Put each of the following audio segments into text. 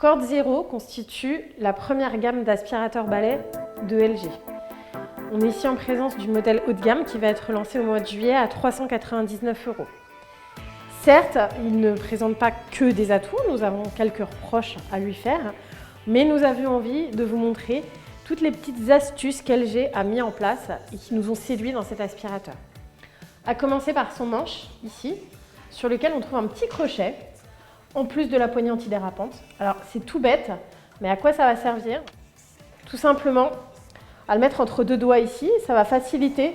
Corde Zero constitue la première gamme d'aspirateurs balais de LG. On est ici en présence du modèle haut de gamme qui va être lancé au mois de juillet à 399 €. Certes, il ne présente pas que des atouts, nous avons quelques reproches à lui faire, mais nous avions envie de vous montrer toutes les petites astuces qu'LG a mis en place et qui nous ont séduits dans cet aspirateur. À commencer par son manche, ici, sur lequel on trouve un petit crochet, en plus de la poignée antidérapante. Alors c'est tout bête, mais à quoi ça va servir? Tout simplement à le mettre entre deux doigts ici, ça va faciliter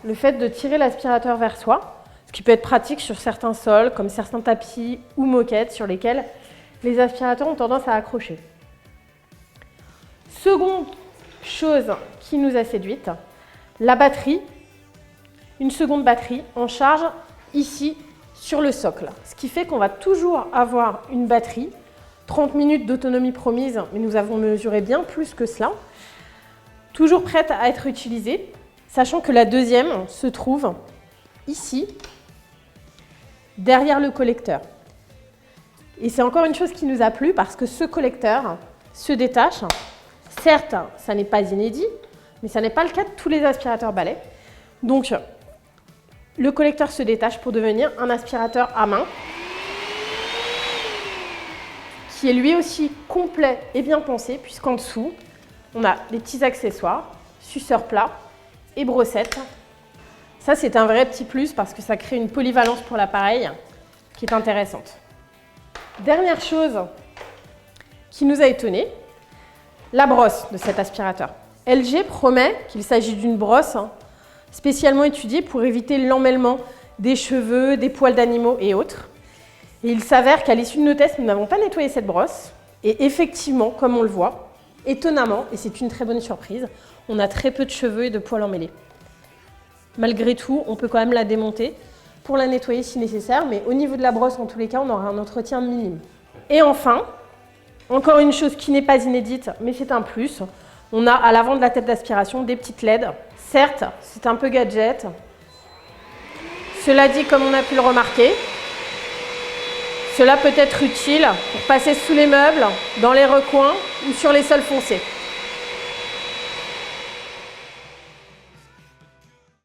le fait de tirer l'aspirateur vers soi, ce qui peut être pratique sur certains sols, comme certains tapis ou moquettes sur lesquels les aspirateurs ont tendance à accrocher. Seconde chose qui nous a séduite, la batterie. Une seconde batterie en charge ici sur le socle. Ce qui fait qu'on va toujours avoir une batterie, 30 minutes d'autonomie promise, mais nous avons mesuré bien plus que cela, toujours prête à être utilisée, sachant que la deuxième se trouve ici, derrière le collecteur. Et c'est encore une chose qui nous a plu parce que ce collecteur se détache. Certes, ça n'est pas inédit, mais ça n'est pas le cas de tous les aspirateurs balais. Donc, le collecteur se détache pour devenir un aspirateur à main qui est lui aussi complet et bien pensé puisqu'en dessous, on a des petits accessoires, suceur plat et brossette. Ça, c'est un vrai petit plus parce que ça crée une polyvalence pour l'appareil qui est intéressante. Dernière chose qui nous a étonné, la brosse de cet aspirateur. LG promet qu'il s'agit d'une brosse spécialement étudiée pour éviter l'emmêlement des cheveux, des poils d'animaux et autres. Et il s'avère qu'à l'issue de nos tests, nous n'avons pas nettoyé cette brosse. Et effectivement, comme on le voit, étonnamment, et c'est une très bonne surprise, on a très peu de cheveux et de poils emmêlés. Malgré tout, on peut quand même la démonter pour la nettoyer si nécessaire, mais au niveau de la brosse, en tous les cas, on aura un entretien minime. Et enfin, encore une chose qui n'est pas inédite, mais c'est un plus, on a à l'avant de la tête d'aspiration des petites LED. Certes, c'est un peu gadget. Cela dit, comme on a pu le remarquer, cela peut être utile pour passer sous les meubles, dans les recoins ou sur les sols foncés.